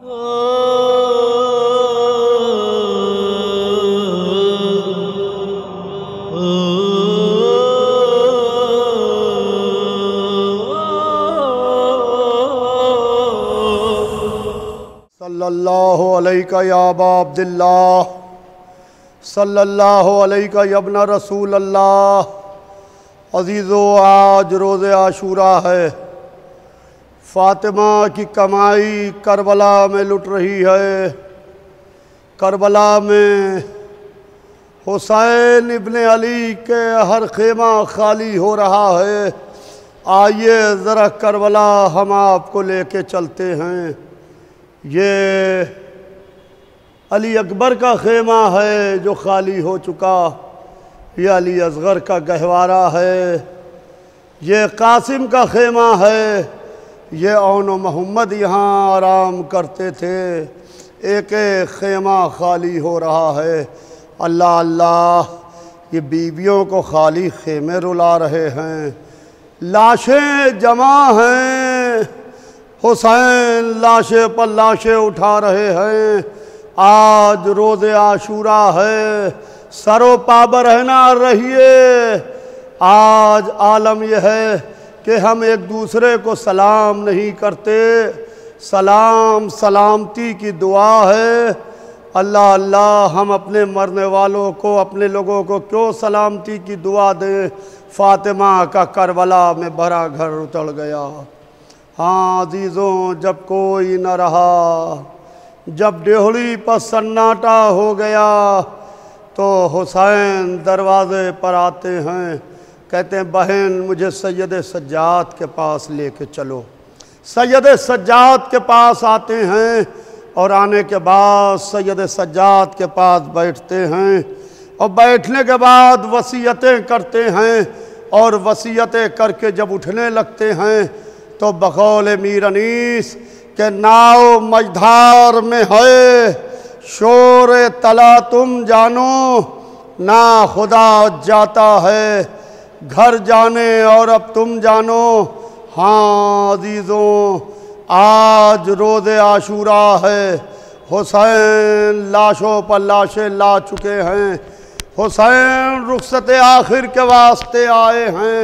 صلی اللہ علیہ یا ابا عبداللہ، صلی اللہ علیہ یا ابن رسول اللہ۔ عزیزو، آج روز عاشوراء ہے۔ فاطمہ کی کمائی کربلا میں لٹ رہی ہے۔ کربلا میں حسین ابن علی کے ہر خیمہ خالی ہو رہا ہے۔ آئیے ذرا کربلا ہم آپ کو لے کے چلتے ہیں۔ یہ علی اکبر کا خیمہ ہے جو خالی ہو چکا، یہ علی اصغر کا گہوارہ ہے، یہ قاسم کا خیمہ ہے، یہ اون و محمد یہاں آرام کرتے تھے۔ ایک ایک خیمہ خالی ہو رہا ہے۔ اللہ اللہ، یہ بیویوں کو خالی خیمے رلا رہے ہیں، لاشیں جمع ہیں۔ حسین لاشیں پر لاشیں اٹھا رہے ہیں۔ آج روز عاشوراء ہے، سر و پا برہنہ رہیے۔ آج عالم یہ ہے کہ ہم ایک دوسرے کو سلام نہیں کرتے۔ سلام سلامتی کی دعا ہے۔ اللہ اللہ، ہم اپنے مرنے والوں کو، اپنے لوگوں کو کیوں سلامتی کی دعا دیں؟ فاطمہ کا کربلا میں بھرا گھر اجڑ گیا۔ ہاں عزیزوں، جب کوئی نہ رہا، جب ڈیہڑی پر سناٹا ہو گیا، تو حسین دروازے پر آتے ہیں، کہتے ہیں بہن مجھے سید سجاد کے پاس لے کے چلو۔ سید سجاد کے پاس آتے ہیں، اور آنے کے بعد سید سجاد کے پاس بیٹھتے ہیں، اور بیٹھنے کے بعد وصیتیں کرتے ہیں، اور وصیتیں کر کے جب اٹھنے لگتے ہیں تو بقول میر انیس کہ ناؤ مجدھار میں ہے، شور تلا تم جانو، نہ خدا جاتا ہے، گھر جانے اور اب تم جانو۔ ہاں عزیزوں، آج روز عاشوراء ہے۔ حسین لاشوں پر لاشیں لا چکے ہیں۔ حسین رخصت آخر کے واسطے آئے ہیں۔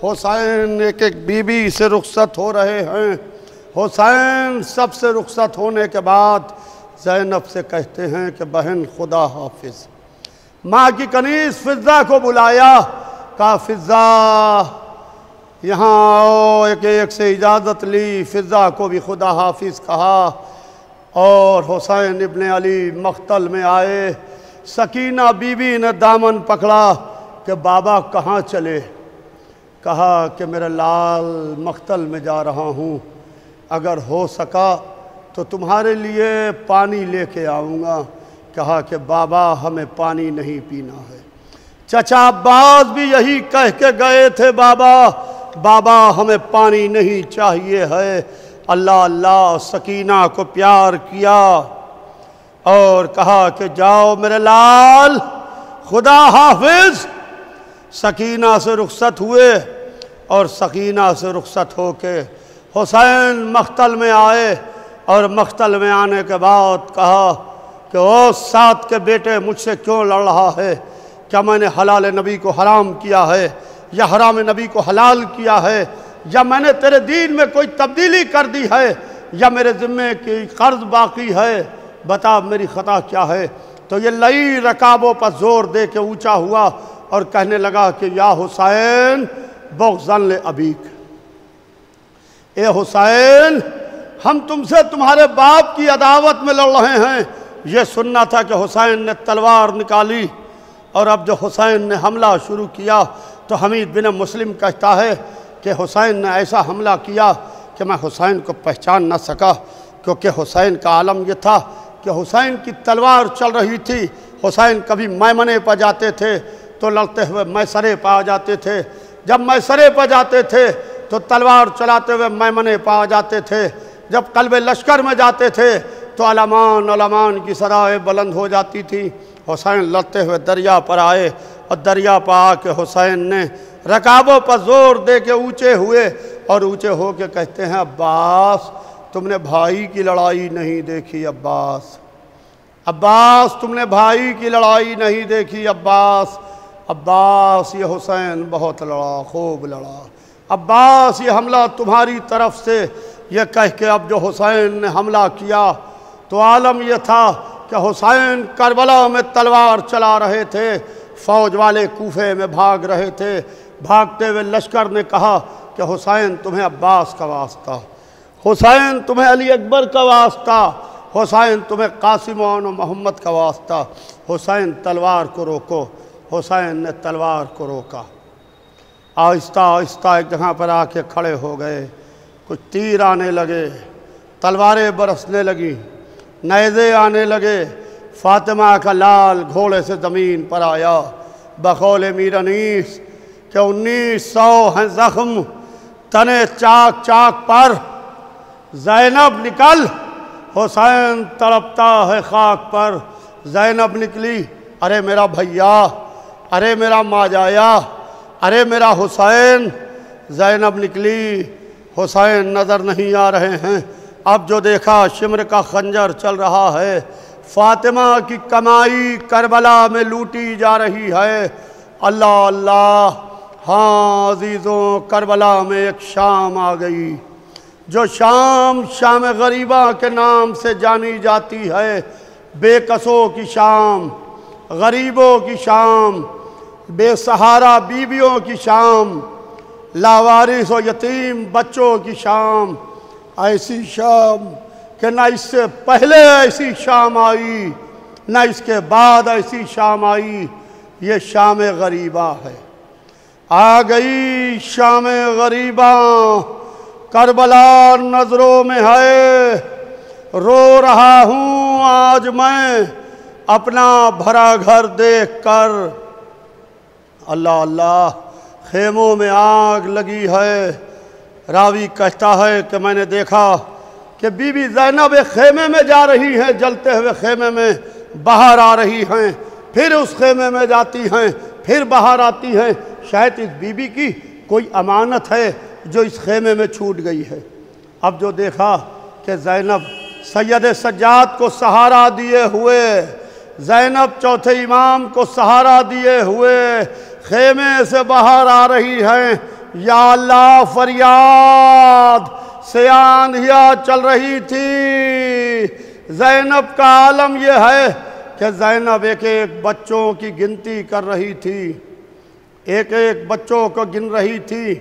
حسین ایک ایک بیوی سے رخصت ہو رہے ہیں۔ حسین سب سے رخصت ہونے کے بعد زینب سے کہتے ہیں کہ بہن خدا حافظ۔ ماں کی کنیز فضہ کو بلایا، کہا فضہ یہاں آؤ، ایک ایک سے اجازت لی، فضہ کو بھی خدا حافظ کہا، اور حسین ابن علی مقتل میں آئے۔ سکینہ بی بی نے دامن پکڑا کہ بابا کہاں چلے؟ کہا کہ میرا لال مقتل میں جا رہا ہوں، اگر ہو سکا تو تمہارے لیے پانی لے کے آؤں گا۔ کہا کہ بابا ہمیں پانی نہیں پینا ہے۔ چچا عباس بھی یہی کہہ کے گئے تھے، بابا ہمیں پانی نہیں چاہیے ہے۔ اللہ اللہ، سکینہ کو پیار کیا اور کہا کہ جاؤ میرے لال، خدا حافظ۔ سکینہ سے رخصت ہوئے، اور سکینہ سے رخصت ہو کے حسین مقتل میں آئے، اور مقتل میں آنے کے بعد کہا کہ او سعد کے بیٹے، مجھ سے کیوں لڑ رہا ہے؟ کیا میں نے حلال نبی کو حرام کیا ہے، یا حرام نبی کو حلال کیا ہے، یا میں نے تیرے دین میں کوئی تبدیلی کر دی ہے، یا میرے ذمے کی قرض باقی ہے؟ بتا میری خطا کیا ہے؟ تو یہ لئی رکابوں پر زور دے کے اونچا ہوا اور کہنے لگا کہ یا حسین بغضاً لابیک، اے حسین ہم تم سے تمہارے باپ کی عداوت میں لڑ رہے ہیں۔ یہ سننا تھا کہ حسین نے تلوار نکالی، اور اب جو حسین نے حملہ شروع کیا تو حمید بن مسلم کہتا ہے کہ حسین نے ایسا حملہ کیا کہ میں حسین کو پہچان نہ سکا، کیونکہ حسین کا عالم یہ تھا کہ حسین کی تلوار چل رہی تھی۔ حسین کبھی میمنے پہ جاتے تھے تو لڑتے ہوئے میسرے پہ آ جاتے تھے، جب میسرے پہ جاتے تھے تو تلوار چلاتے ہوئے میمنے پہ آ جاتے تھے، جب قلب لشکر میں جاتے تھے تو علمان کی صدائیں بلند ہو جاتی تھی۔ حسین لڑتے ہوئے دریا پر آئے، اور دریا پر آ کے حسین نے رکابوں پر زور دے کے اونچے ہوئے، اور اونچے ہو کے کہتے ہیں عباس تم نے بھائی کی لڑائی نہیں دیکھی عباس، عباس تم نے بھائی کی لڑائی نہیں دیکھی عباس، عباس یہ حسین بہت لڑا، خوب لڑا، عباس یہ حملہ تمہاری طرف سے، یہ کہہ کے اب جو حسین نے حملہ کیا تو عالم یہ تھا کہ حسین کربلا میں تلوار چلا رہے تھے، فوج والے کوفے میں بھاگ رہے تھے، بھاگتے ہوئے لشکر نے کہا کہ حسین تمہیں عباس کا واسطہ، حسین تمہیں علی اکبر کا واسطہ، حسین تمہیں قاسم و محمد کا واسطہ، حسین تلوار کو روکو۔ حسین نے تلوار کو روکا، آہستہ آہستہ ایک جگہ پر آ کے کھڑے ہو گئے، کچھ تیر آنے لگے، تلواریں برسنے لگیں، نیزے آنے لگے، فاطمہ کا لال گھوڑے سے زمین پر آیا، بقول میر انیس کہ 1900 ہیں زخم تنے چاک چاک پر، زینب نکل، حسین تڑپتا ہے خاک پر، زینب نکلی، ارے میرا بھیا، ارے میرا ماجایا، ارے میرا حسین، زینب نکلی، حسین نظر نہیں آ رہے ہیں، اب جو دیکھا شمر کا خنجر چل رہا ہے، فاطمہ کی کمائی کربلا میں لوٹی جا رہی ہے، اللہ اللہ، ہاں عزیزوں کربلا میں ایک شام آ گئی، جو شام شام غریبہ کے نام سے جانی جاتی ہے، بے کسوں کی شام، غریبوں کی شام، بے سہارا بیویوں کی شام، لاوارث و یتیم بچوں کی شام، ایسی شام کہ نہ اس سے پہلے ایسی شام آئی نہ اس کے بعد ایسی شام آئی، یہ شام غریبہ ہے، آ گئی شام غریبہ، کربلا نظروں میں ہے، رو رہا ہوں آج میں اپنا بھرا گھر دیکھ کر، اللہ اللہ، خیموں میں آگ لگی ہے، راوی کہتا ہے کہ میں نے دیکھا کہ بی بی زینب ایک خیمے میں جا رہی ہیں، جلتے ہوئے خیمے میں باہر آ رہی ہیں، پھر اس خیمے میں جاتی ہیں، پھر باہر آتی ہیں، شاید اس بی بی کی کوئی امانت ہے جو اس خیمے میں چھوٹ گئی ہے۔ اب جو دیکھا کہ زینب سید سجاد کو سہارا دیے ہوئے، زینب چوتھے امام کو سہارا دیے ہوئے خیمے سے باہر آ رہی ہیں، یا اللہ فریاد سے آندھیاں چل رہی تھی۔ زینب کا عالم یہ ہے کہ زینب ایک ایک بچوں کی گنتی کر رہی تھی، ایک ایک بچوں کو گن رہی تھی۔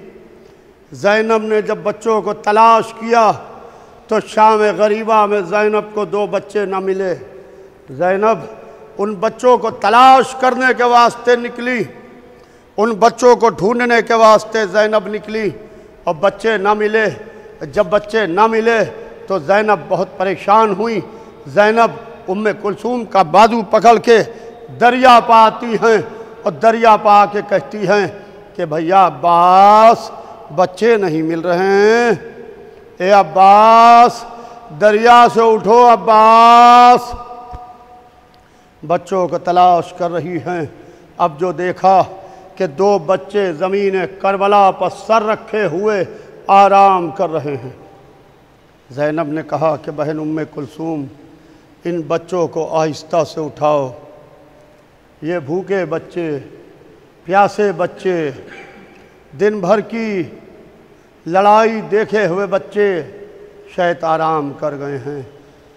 زینب نے جب بچوں کو تلاش کیا تو شام غریبہ میں زینب کو 2 بچے نہ ملے۔ زینب ان بچوں کو تلاش کرنے کے واسطے نکلی، ان بچوں کو ڈھونڈنے کے واسطے زینب نکلی اور بچے نہ ملے۔ جب بچے نہ ملے تو زینب بہت پریشان ہوئی۔ زینب ام کلثوم کا بازو پکڑ کے دریا پہ آتی ہیں اور دریا پہ آ کے کہتی ہیں کہ بھیا عباس بچے نہیں مل رہے ہیں، اے عباس دریا سے اٹھو عباس۔ بچوں کو تلاش کر رہی ہیں۔ اب جو دیکھا کہ 2 بچے زمین کربلا پر سر رکھے ہوئے آرام کر رہے ہیں، زینب نے کہا کہ بہن ام کلثوم ان بچوں کو آہستہ سے اٹھاؤ، یہ بھوکے بچے، پیاسے بچے، دن بھر کی لڑائی دیکھے ہوئے بچے شاید آرام کر گئے ہیں۔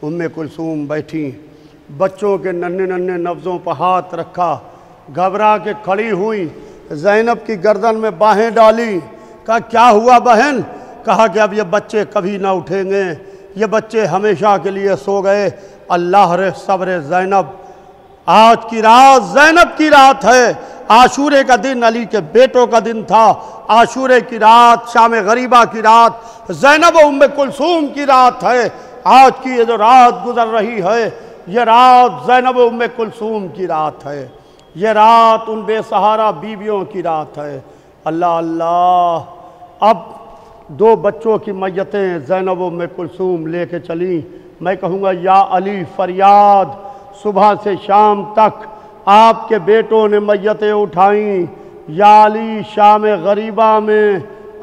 ام کلثوم بیٹھی، بچوں کے ننھے ننھے نبضوں پر ہاتھ رکھا، گھبرا کے کھڑی ہوئی، زینب کی گردن میں باہیں ڈالی، کہا کیا ہوا بہن؟ کہا کہ اب یہ بچے کبھی نہ اٹھیں گے، یہ بچے ہمیشہ کے لیے سو گئے۔ اللہ رے صبر زینب، آج کی رات زینب کی رات ہے، عاشورے کا دن علی کے بیٹوں کا دن تھا، عاشورے کی رات شام غریبہ کی رات زینب و ام کلثوم کی رات ہے۔ آج کی یہ جو رات گزر رہی ہے یہ رات زینب و ام کلثوم کی رات ہے، یہ رات ان بے سہارا بیویوں کی رات ہے۔ اللہ اللہ، اب 2 بچوں کی میتیں زینب و ام کلثوم لے کے چلیں۔ میں کہوں گا یا علی فریاد، صبح سے شام تک آپ کے بیٹوں نے میتیں اٹھائیں، یا علی شام غریبہ میں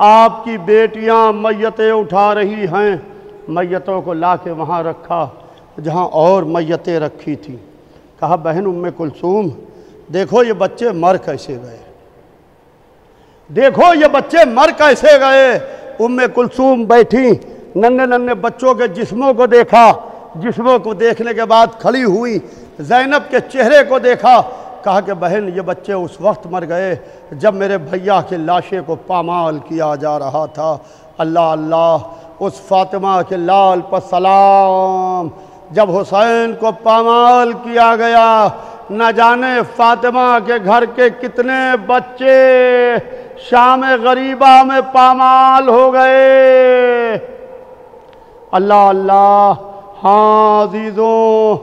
آپ کی بیٹیاں میتیں اٹھا رہی ہیں۔ میتوں کو لا کے وہاں رکھا جہاں اور میتیں رکھی تھیں۔ کہا بہن ام کلثوم دیکھو یہ بچے مر کیسے گئے، دیکھو یہ بچے مر کیسے گئے۔ ام کلثوم بیٹھی، ننھے ننھے بچوں کے جسموں کو دیکھا، جسموں کو دیکھنے کے بعد کھڑی ہوئی، زینب کے چہرے کو دیکھا، کہا کہ بہن یہ بچے اس وقت مر گئے جب میرے بھیا کی لاشیں کو پامال کیا جا رہا تھا۔ اللہ اللہ، اس فاطمہ کے لال پر سلام۔ جب حسین کو پامال کیا گیا، نہ جانے فاطمہ کے گھر کے کتنے بچے شام غریبہ میں پامال ہو گئے۔ اللہ اللہ، ہاں عزیزوں،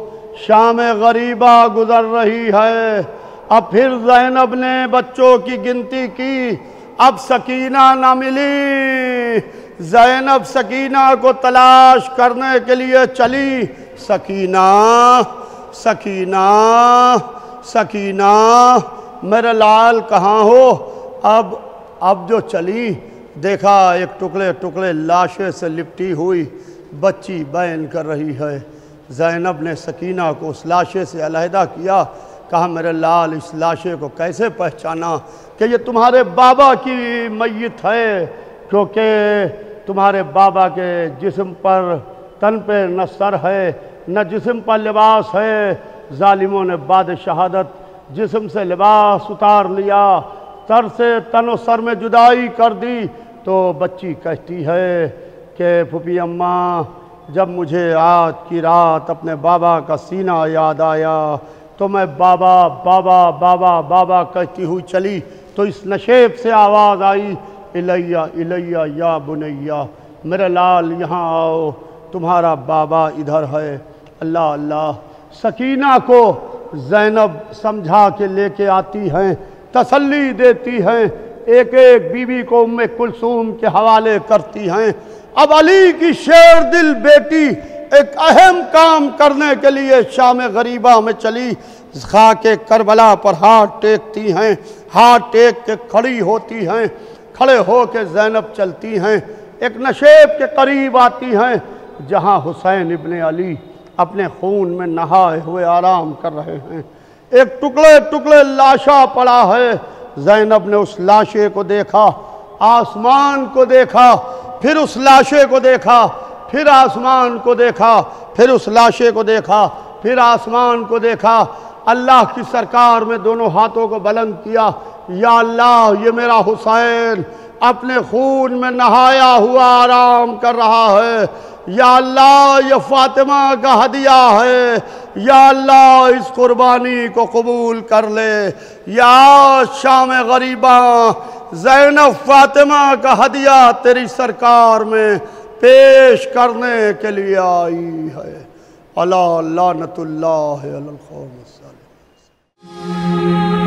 شام غریبہ گزر رہی ہے۔ اب پھر زینب نے بچوں کی گنتی کی، اب سکینہ نہ ملی۔ زینب سکینہ کو تلاش کرنے کے لیے چلی۔ سکینہ سکینہ سکینہ، میرے لال کہاں ہو؟ اب جو چلی، دیکھا ایک ٹکڑے ٹکڑے لاشیں سے لپٹی ہوئی بچی بین کر رہی ہے۔ زینب نے سکینہ کو اس لاشے سے علیحدہ کیا، کہا میرے لال اس لاشے کو کیسے پہچانا کہ یہ تمہارے بابا کی میت ہے؟ کیونکہ تمہارے بابا کے جسم پر، تن پہ نہ سر ہے نہ جسم پر لباس ہے۔ ظالموں نے بعد شہادت جسم سے لباس اتار لیا، سر سے تن و سر میں جدائی کر دی۔ تو بچی کہتی ہے کہ پھوپھی اماں جب مجھے آج کی رات اپنے بابا کا سینہ یاد آیا تو میں بابا بابا بابا بابا کہتی ہوئی چلی، تو اس نشیب سے آواز آئی الیہ الیہ یا بنیہ، میرے لال یہاں آؤ، تمہارا بابا ادھر ہے۔ اللہ اللہ، سکینہ کو زینب سمجھا کے لے کے آتی ہیں، تسلی دیتی ہیں، ایک ایک بیوی کو ام کلثوم کے حوالے کرتی ہیں۔ اب علی کی شیر دل بیٹی ایک اہم کام کرنے کے لیے شام غریبہ میں چلی۔ خاک کربلا پر ہاتھ ٹیکتی ہیں، ہاتھ ٹیک کے کھڑی ہوتی ہیں، کھڑے ہو کے زینب چلتی ہیں، ایک نشیب کے قریب آتی ہیں جہاں حسین ابن علی اپنے خون میں نہائے ہوئے آرام کر رہے ہیں۔ ایک ٹکڑے ٹکڑے لاشا پڑا ہے۔ زینب نے اس لاشے کو دیکھا، آسمان کو دیکھا، پھر اس لاشے کو دیکھا، پھر آسمان کو دیکھا، پھر اس لاشے کو دیکھا، پھر آسمان کو دیکھا۔ اللہ کی سرکار میں دونوں ہاتھوں کو بلند کیا، یا اللہ یہ میرا حسین اپنے خون میں نہایا ہوا آرام کر رہا ہے، یا اللہ یہ فاطمہ کا ہدیہ ہے، یا اللہ اس قربانی کو قبول کر لے۔ یا شام غریبہ زینب فاطمہ کا ہدیہ تیری سرکار میں پیش کرنے کے لیے آئی ہے۔ اللہ لعنت اللہ علی القوم الظالمین۔